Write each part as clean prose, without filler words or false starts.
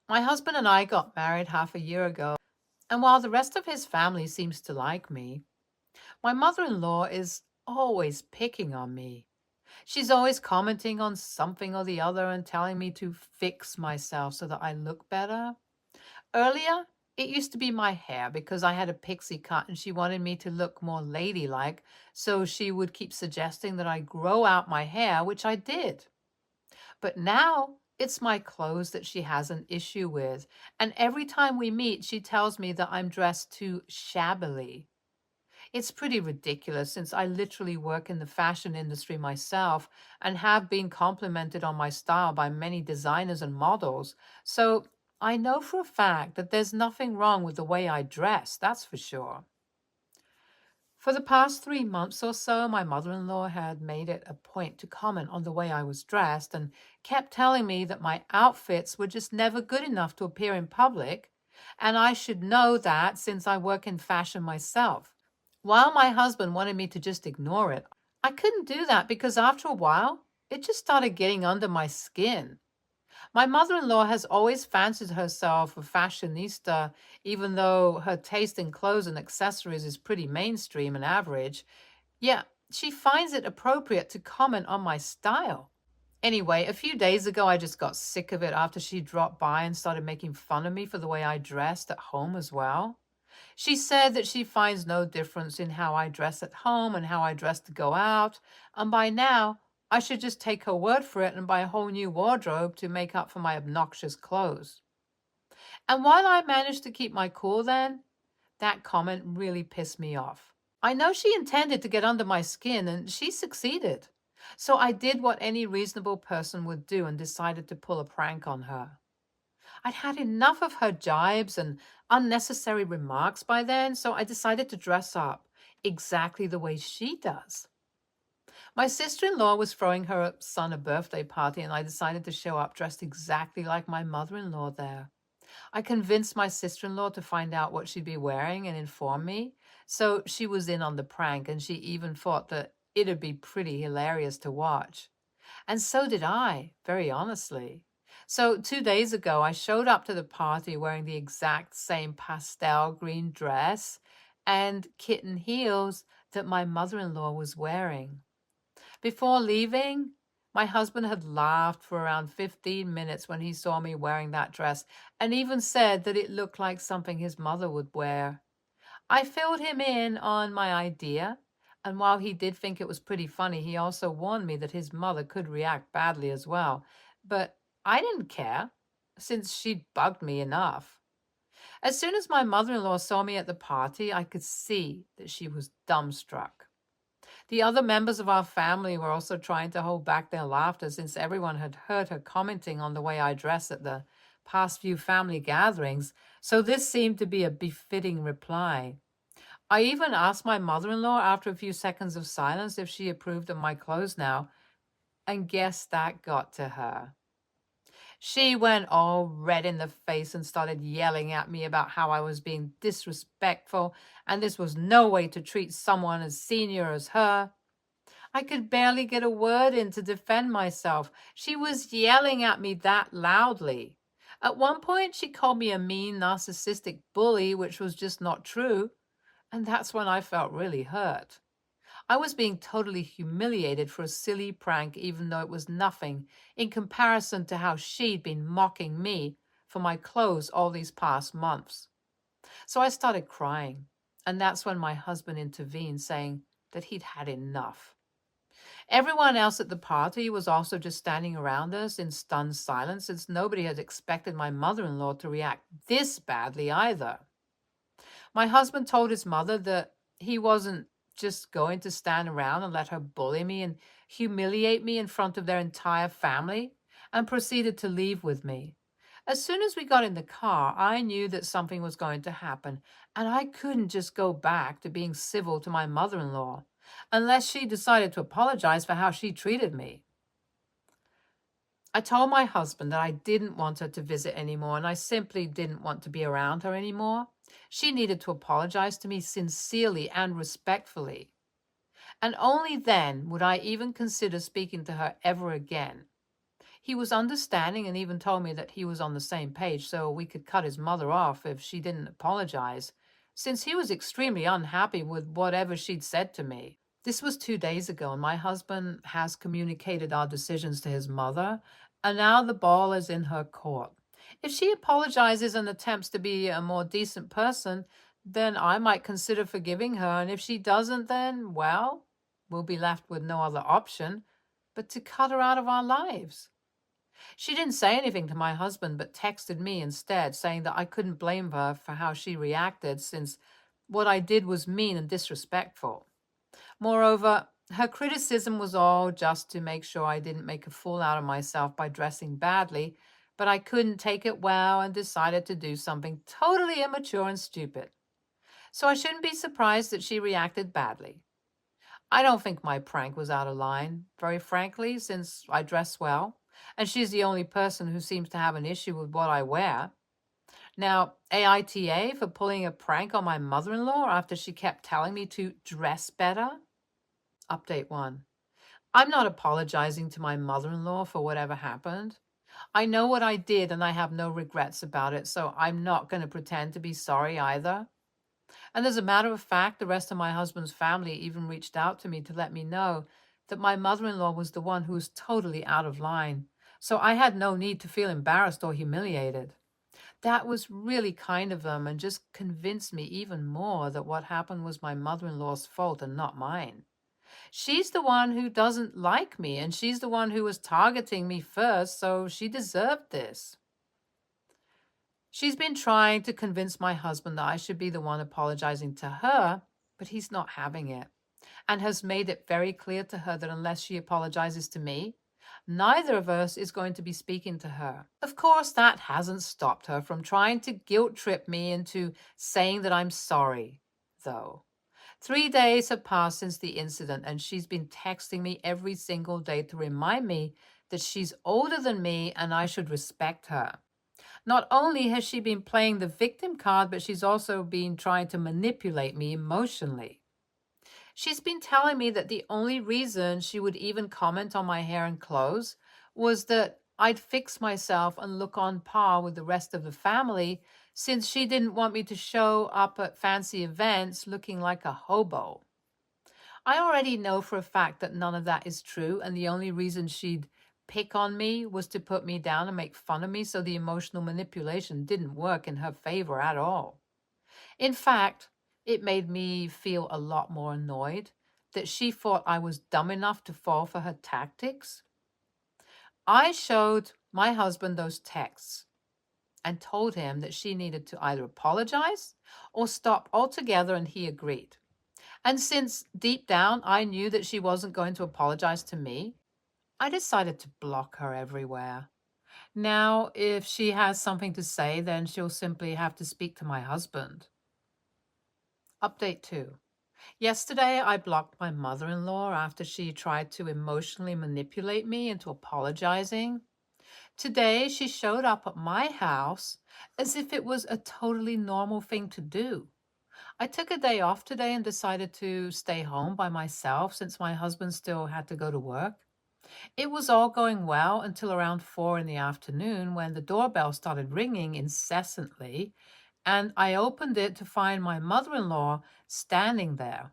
My husband and I got married half a year ago, and while the rest of his family seems to like me, my mother in law is always picking on me. She's always commenting on something or the other and telling me to fix myself so that I look better. Earlier, it used to be my hair because I had a pixie cut and she wanted me to look more ladylike, so she would keep suggesting that I grow out my hair, which I did. But now it's my clothes that she has an issue with, and every time we meet, she tells me that I'm dressed too shabbily. It's pretty ridiculous since I literally work in the fashion industry myself and have been complimented on my style by many designers and models. So I know for a fact that there's nothing wrong with the way I dress, that's for sure. For the past 3 months or so, my mother in law had made it a point to comment on the way I was dressed and kept telling me that my outfits were just never good enough to appear in public, and I should know that since I work in fashion myself. While my husband wanted me to just ignore it, I couldn't do that because after a while, it just started getting under my skin. My mother in law has always fancied herself a fashionista, even though her taste in clothes and accessories is pretty mainstream and average. Yeah, she finds it appropriate to comment on my style. Anyway, a few days ago, I just got sick of it after she dropped by and started making fun of me for the way I dressed at home as well. She said that she finds no difference in how I dress at home and how I dress to go out, and by now, I should just take her word for it and buy a whole new wardrobe to make up for my obnoxious clothes. And while I managed to keep my cool then, that comment really pissed me off. I know she intended to get under my skin, and she succeeded. So I did what any reasonable person would do and decided to pull a prank on her. I'd had enough of her jibes and unnecessary remarks by then, so I decided to dress up exactly the way she does. My sister in law was throwing her son a birthday party, and I decided to show up dressed exactly like my mother in law there. I convinced my sister in law to find out what she'd be wearing and inform me, so she was in on the prank, and she even thought that it'd be pretty hilarious to watch. And so did I, very honestly. So 2 days ago, I showed up to the party wearing the exact same pastel green dress and kitten heels that my mother in law was wearing. Before leaving, my husband had laughed for around 15 minutes when he saw me wearing that dress and even said that it looked like something his mother would wear. I filled him in on my idea, and while he did think it was pretty funny, he also warned me that his mother could react badly as well. But I didn't care, since she'd bugged me enough. As soon as my mother in law saw me at the party, I could see that she was dumbstruck. The other members of our family were also trying to hold back their laughter since everyone had heard her commenting on the way I dress at the past few family gatherings, so this seemed to be a befitting reply. I even asked my mother in law after a few seconds of silence if she approved of my clothes now, and guess that got to her. She went all red in the face and started yelling at me about how I was being disrespectful and this was no way to treat someone as senior as her. I could barely get a word in to defend myself. She was yelling at me that loudly. At one point, she called me a mean, narcissistic bully, which was just not true. And that's when I felt really hurt. I was being totally humiliated for a silly prank, even though it was nothing in comparison to how she'd been mocking me for my clothes all these past months. So I started crying, and that's when my husband intervened, saying that he'd had enough. Everyone else at the party was also just standing around us in stunned silence, since nobody had expected my mother in law to react this badly either. My husband told his mother that he wasn't just going to stand around and let her bully me and humiliate me in front of their entire family, and proceeded to leave with me. As soon as we got in the car, I knew that something was going to happen, and I couldn't just go back to being civil to my mother in law unless she decided to apologize for how she treated me. I told my husband that I didn't want her to visit anymore, and I simply didn't want to be around her anymore. She needed to apologize to me sincerely and respectfully. And only then would I even consider speaking to her ever again. He was understanding and even told me that he was on the same page so we could cut his mother off if she didn't apologize, since he was extremely unhappy with whatever she'd said to me. This was 2 days ago, and my husband has communicated our decisions to his mother, and now the ball is in her court. If she apologizes and attempts to be a more decent person, then I might consider forgiving her, and if she doesn't, then, well, we'll be left with no other option but to cut her out of our lives. She didn't say anything to my husband, but texted me instead, saying that I couldn't blame her for how she reacted since what I did was mean and disrespectful. Moreover, her criticism was all just to make sure I didn't make a fool out of myself by dressing badly, but I couldn't take it well and decided to do something totally immature and stupid. So I shouldn't be surprised that she reacted badly. I don't think my prank was out of line, very frankly, since I dress well, and she's the only person who seems to have an issue with what I wear. Now, AITA for pulling a prank on my mother-in-law after she kept telling me to dress better? Update 1. I'm not apologizing to my mother-in-law for whatever happened. I know what I did and I have no regrets about it, so I'm not going to pretend to be sorry either. And as a matter of fact, the rest of my husband's family even reached out to me to let me know that my mother-in-law was the one who was totally out of line. So I had no need to feel embarrassed or humiliated. That was really kind of them and just convinced me even more that what happened was my mother-in-law's fault and not mine. She's the one who doesn't like me, and she's the one who was targeting me first, so she deserved this. She's been trying to convince my husband that I should be the one apologizing to her, but he's not having it, and has made it very clear to her that unless she apologizes to me, neither of us is going to be speaking to her. Of course, that hasn't stopped her from trying to guilt trip me into saying that I'm sorry, though. 3 days have passed since the incident, and she's been texting me every single day to remind me that she's older than me and I should respect her. Not only has she been playing the victim card, but she's also been trying to manipulate me emotionally. She's been telling me that the only reason she would even comment on my hair and clothes was that I'd fix myself and look on par with the rest of the family, since she didn't want me to show up at fancy events looking like a hobo. I already know for a fact that none of that is true, and the only reason she'd pick on me was to put me down and make fun of me, so the emotional manipulation didn't work in her favor at all. In fact, it made me feel a lot more annoyed that she thought I was dumb enough to fall for her tactics. I showed my husband those texts and told him that she needed to either apologize or stop altogether, and he agreed. And since deep down I knew that she wasn't going to apologize to me, I decided to block her everywhere. Now, if she has something to say, then she'll simply have to speak to my husband. Update 2. Yesterday, I blocked my mother-in-law after she tried to emotionally manipulate me into apologizing. Today, she showed up at my house as if it was a totally normal thing to do. I took a day off today and decided to stay home by myself since my husband still had to go to work. It was all going well until around 4 in the afternoon when the doorbell started ringing incessantly, and I opened it to find my mother-in-law standing there.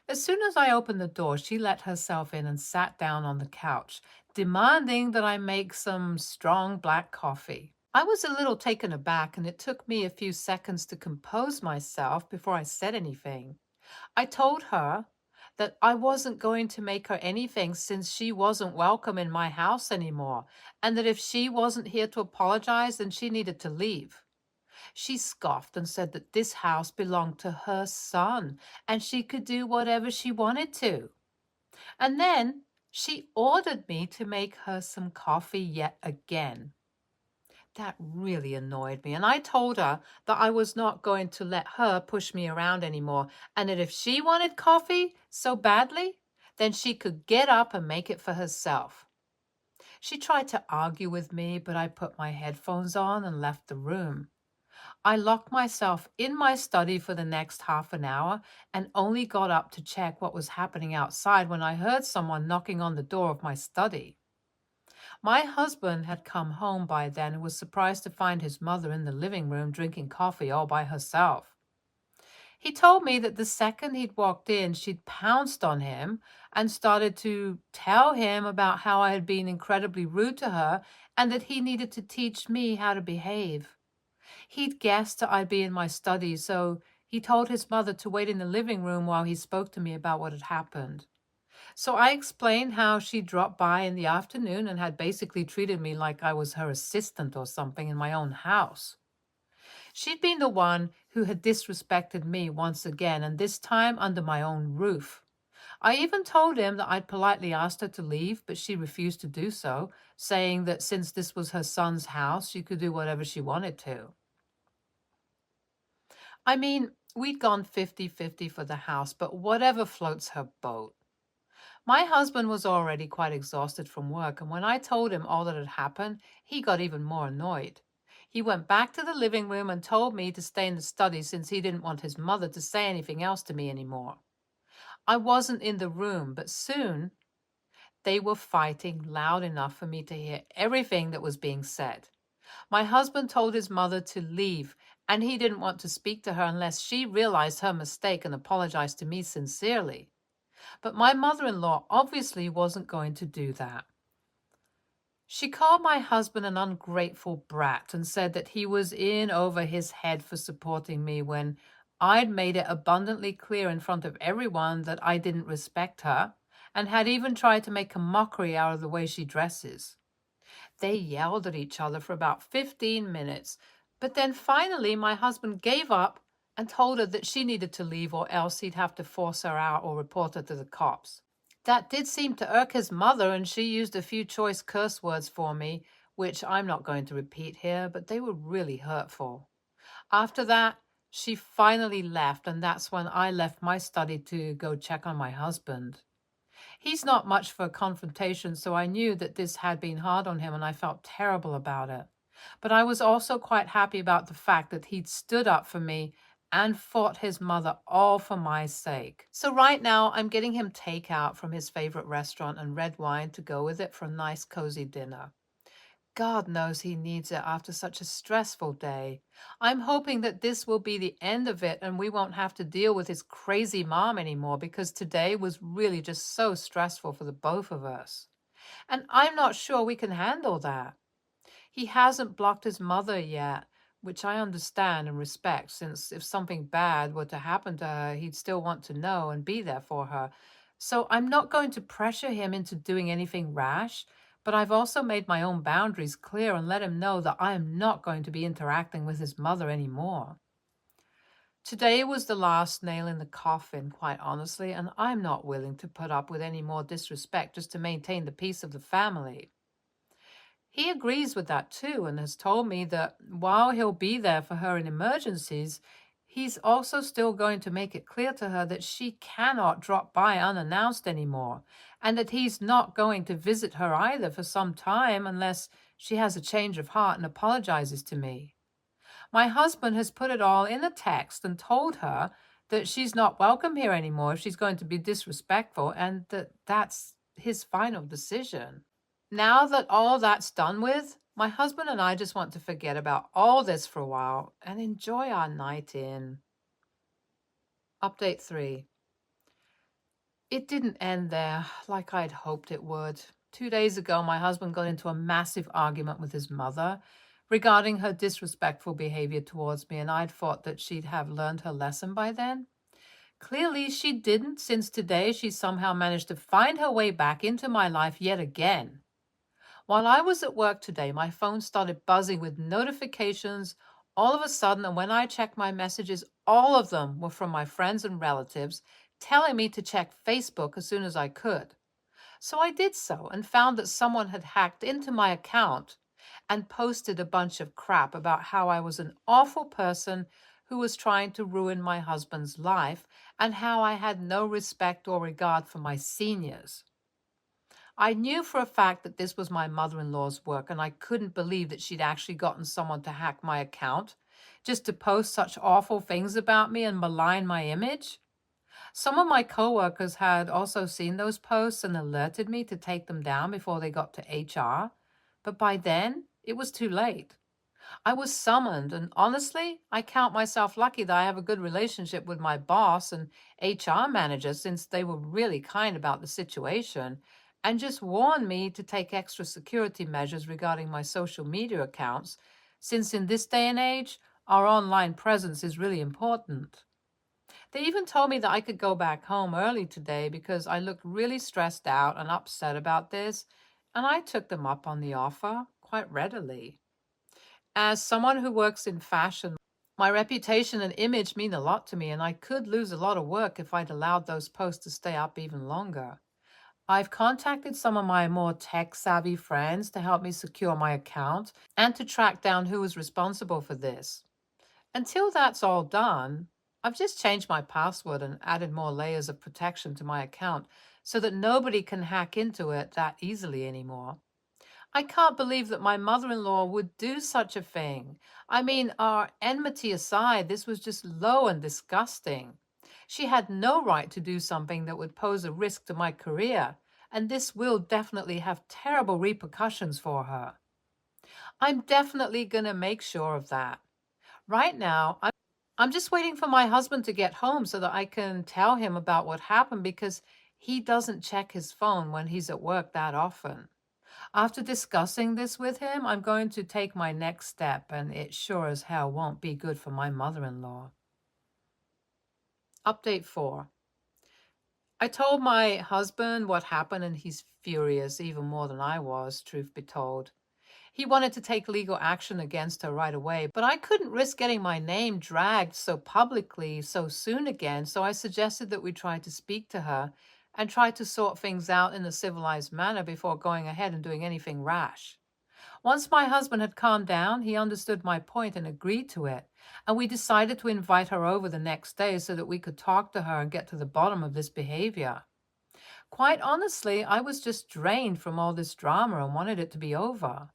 As soon as I opened the door, she let herself in and sat down on the couch, demanding that I make some strong black coffee. I was a little taken aback, and it took me a few seconds to compose myself before I said anything. I told her that I wasn't going to make her anything since she wasn't welcome in my house anymore, and that if she wasn't here to apologize, then she needed to leave. She scoffed and said that this house belonged to her son and she could do whatever she wanted to. And then she ordered me to make her some coffee yet again. That really annoyed me, and I told her that I was not going to let her push me around anymore, and that if she wanted coffee so badly, then she could get up and make it for herself. She tried to argue with me, but I put my headphones on and left the room. I locked myself in my study for the next half an hour and only got up to check what was happening outside when I heard someone knocking on the door of my study. My husband had come home by then and was surprised to find his mother in the living room drinking coffee all by herself. He told me that the second he'd walked in, she'd pounced on him and started to tell him about how I had been incredibly rude to her and that he needed to teach me how to behave. He'd guessed that I'd be in my study, so he told his mother to wait in the living room while he spoke to me about what had happened. So I explained how she dropped by in the afternoon and had basically treated me like I was her assistant or something in my own house. She'd been the one who had disrespected me once again, and this time under my own roof. I even told him that I'd politely asked her to leave, but she refused to do so, saying that since this was her son's house, she could do whatever she wanted to. I mean, we'd gone 50-50 for the house, but whatever floats her boat. My husband was already quite exhausted from work, and when I told him all that had happened, he got even more annoyed. He went back to the living room and told me to stay in the study since he didn't want his mother to say anything else to me anymore. I wasn't in the room, but soon they were fighting loud enough for me to hear everything that was being said. My husband told his mother to leave, and he didn't want to speak to her unless she realized her mistake and apologized to me sincerely. But my mother-in-law obviously wasn't going to do that. She called my husband an ungrateful brat and said that he was in over his head for supporting me when I'd made it abundantly clear in front of everyone that I didn't respect her and had even tried to make a mockery out of the way she dresses. They yelled at each other for about 15 minutes, but then finally my husband gave up and told her that she needed to leave or else he'd have to force her out or report her to the cops. That did seem to irk his mother, and she used a few choice curse words for me, which I'm not going to repeat here, but they were really hurtful. After that, she finally left, and that's when I left my study to go check on my husband. He's not much for confrontation, so I knew that this had been hard on him, and I felt terrible about it. But I was also quite happy about the fact that he'd stood up for me and fought his mother all for my sake. So right now, I'm getting him takeout from his favorite restaurant and red wine to go with it for a nice cozy dinner. God knows he needs it after such a stressful day. I'm hoping that this will be the end of it and we won't have to deal with his crazy mom anymore because today was really just so stressful for the both of us. And I'm not sure we can handle that. He hasn't blocked his mother yet, which I understand and respect, since if something bad were to happen to her, he'd still want to know and be there for her. So I'm not going to pressure him into doing anything rash, but I've also made my own boundaries clear and let him know that I am not going to be interacting with his mother anymore. Today was the last nail in the coffin, quite honestly, and I'm not willing to put up with any more disrespect just to maintain the peace of the family. He agrees with that too and has told me that while he'll be there for her in emergencies, he's also still going to make it clear to her that she cannot drop by unannounced anymore and that he's not going to visit her either for some time unless she has a change of heart and apologizes to me. My husband has put it all in a text and told her that she's not welcome here anymore if she's going to be disrespectful and that that's his final decision. Now that all that's done with, my husband and I just want to forget about all this for a while and enjoy our night in. Update 3. It didn't end there like I'd hoped it would. 2 days ago, my husband got into a massive argument with his mother regarding her disrespectful behavior towards me, and I'd thought that she'd have learned her lesson by then. Clearly, she didn't, since today she somehow managed to find her way back into my life yet again. While I was at work today, my phone started buzzing with notifications all of a sudden, and when I checked my messages, all of them were from my friends and relatives telling me to check Facebook as soon as I could. So I did so and found that someone had hacked into my account and posted a bunch of crap about how I was an awful person who was trying to ruin my husband's life and how I had no respect or regard for my seniors. I knew for a fact that this was my mother-in-law's work, and I couldn't believe that she'd actually gotten someone to hack my account just to post such awful things about me and malign my image. Some of my coworkers had also seen those posts and alerted me to take them down before they got to HR. But by then, it was too late. I was summoned, and honestly, I count myself lucky that I have a good relationship with my boss and HR manager since they were really kind about the situation and just warned me to take extra security measures regarding my social media accounts, since in this day and age, our online presence is really important. They even told me that I could go back home early today because I looked really stressed out and upset about this, and I took them up on the offer quite readily. As someone who works in fashion, my reputation and image mean a lot to me, and I could lose a lot of work if I'd allowed those posts to stay up even longer. I've contacted some of my more tech savvy friends to help me secure my account and to track down who was responsible for this. Until that's all done, I've just changed my password and added more layers of protection to my account so that nobody can hack into it that easily anymore. I can't believe that my mother in law would do such a thing. I mean, our enmity aside, this was just low and disgusting. She had no right to do something that would pose a risk to my career, and this will definitely have terrible repercussions for her. I'm definitely going to make sure of that. Right now, I'm just waiting for my husband to get home so that I can tell him about what happened because he doesn't check his phone when he's at work that often. After discussing this with him, I'm going to take my next step, and it sure as hell won't be good for my mother-in-law. Update 4. I told my husband what happened, and he's furious, even more than I was, truth be told. He wanted to take legal action against her right away, but I couldn't risk getting my name dragged so publicly so soon again, so I suggested that we try to speak to her and try to sort things out in a civilized manner before going ahead and doing anything rash. Once my husband had calmed down, he understood my point and agreed to it, and we decided to invite her over the next day so that we could talk to her and get to the bottom of this behavior. Quite honestly, I was just drained from all this drama and wanted it to be over.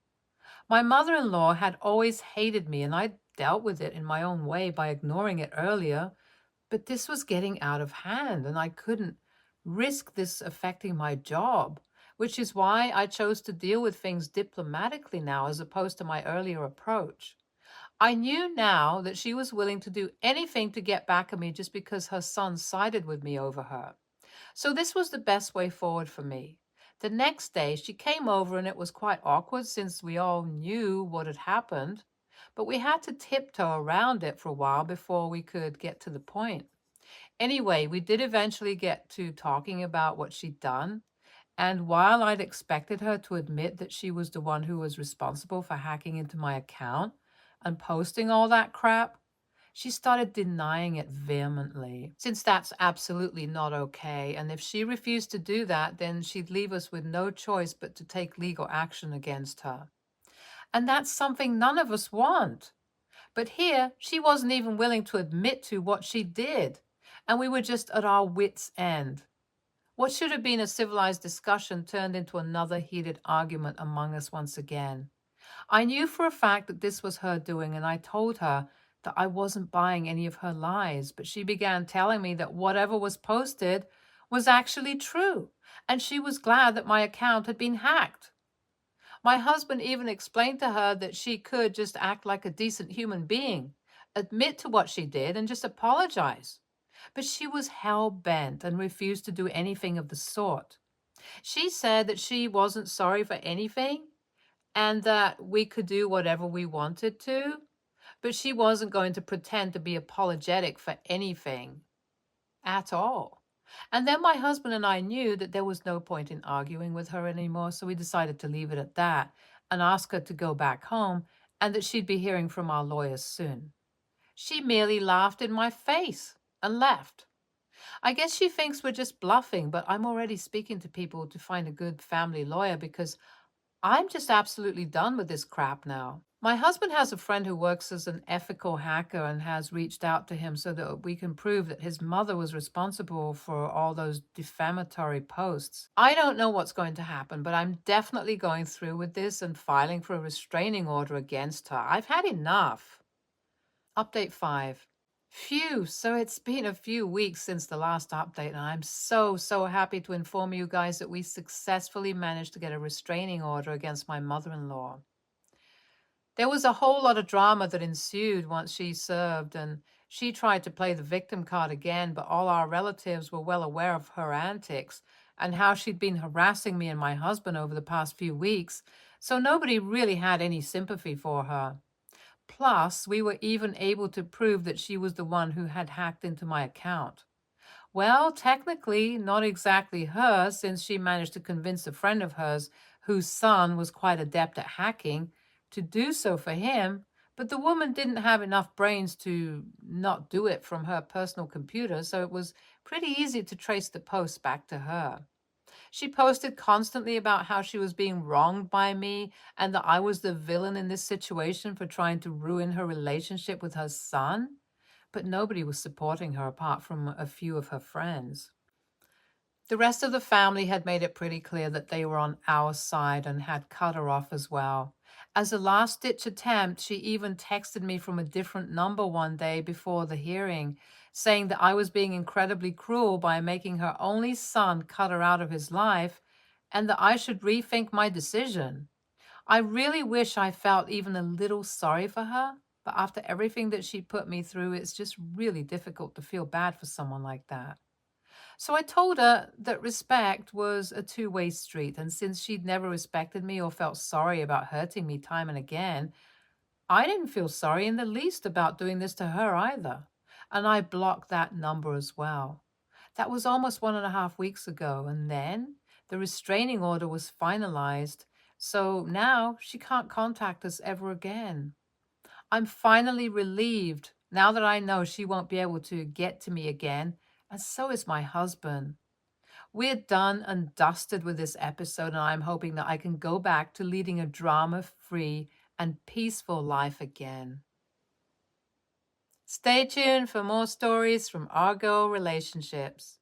My mother-in-law had always hated me, and I dealt with it in my own way by ignoring it earlier, but this was getting out of hand, and I couldn't risk this affecting my job, which is why I chose to deal with things diplomatically now as opposed to my earlier approach. I knew now that she was willing to do anything to get back at me just because her son sided with me over her. So this was the best way forward for me. The next day, she came over, and it was quite awkward since we all knew what had happened, but we had to tiptoe around it for a while before we could get to the point. Anyway, we did eventually get to talking about what she'd done, and while I'd expected her to admit that she was the one who was responsible for hacking into my account and posting all that crap, she started denying it vehemently, since that's absolutely not okay. And if she refused to do that, then she'd leave us with no choice but to take legal action against her. And that's something none of us want. But here, she wasn't even willing to admit to what she did, and we were just at our wits' end. What should have been a civilized discussion turned into another heated argument among us once again. I knew for a fact that this was her doing, and I told her that I wasn't buying any of her lies, but she began telling me that whatever was posted was actually true, and she was glad that my account had been hacked. My husband even explained to her that she could just act like a decent human being, admit to what she did, and just apologize. But she was hell-bent and refused to do anything of the sort. She said that she wasn't sorry for anything and that we could do whatever we wanted to, but she wasn't going to pretend to be apologetic for anything at all. And then my husband and I knew that there was no point in arguing with her anymore, so we decided to leave it at that and ask her to go back home and that she'd be hearing from our lawyers soon. She merely laughed in my face and left. I guess she thinks we're just bluffing, but I'm already speaking to people to find a good family lawyer because I'm just absolutely done with this crap now. My husband has a friend who works as an ethical hacker and has reached out to him so that we can prove that his mother was responsible for all those defamatory posts. I don't know what's going to happen, but I'm definitely going through with this and filing for a restraining order against her. I've had enough. Update 5. Phew, so it's been a few weeks since the last update, and I'm so happy to inform you guys that we successfully managed to get a restraining order against my mother-in-law. There was a whole lot of drama that ensued once she served, and she tried to play the victim card again, but all our relatives were well aware of her antics and how she'd been harassing me and my husband over the past few weeks, so nobody really had any sympathy for her. Plus, we were even able to prove that she was the one who had hacked into my account. Well, technically, not exactly her, since she managed to convince a friend of hers, whose son was quite adept at hacking, to do so for him, but the woman didn't have enough brains to not do it from her personal computer, so it was pretty easy to trace the post back to her. She posted constantly about how she was being wronged by me and that I was the villain in this situation for trying to ruin her relationship with her son, but nobody was supporting her apart from a few of her friends. The rest of the family had made it pretty clear that they were on our side and had cut her off as well. As a last ditch attempt, she even texted me from a different number one day before the hearing, saying that I was being incredibly cruel by making her only son cut her out of his life and that I should rethink my decision. I really wish I felt even a little sorry for her, but after everything that she put me through, it's just really difficult to feel bad for someone like that. So I told her that respect was a two-way street, and since she'd never respected me or felt sorry about hurting me time and again, I didn't feel sorry in the least about doing this to her either. And I blocked that number as well. That was almost 1.5 weeks ago, and then the restraining order was finalized, so now she can't contact us ever again. I'm finally relieved now that I know she won't be able to get to me again, and so is my husband. We're done and dusted with this episode, and I'm hoping that I can go back to leading a drama-free and peaceful life again. Stay tuned for more stories from Argo Relationships.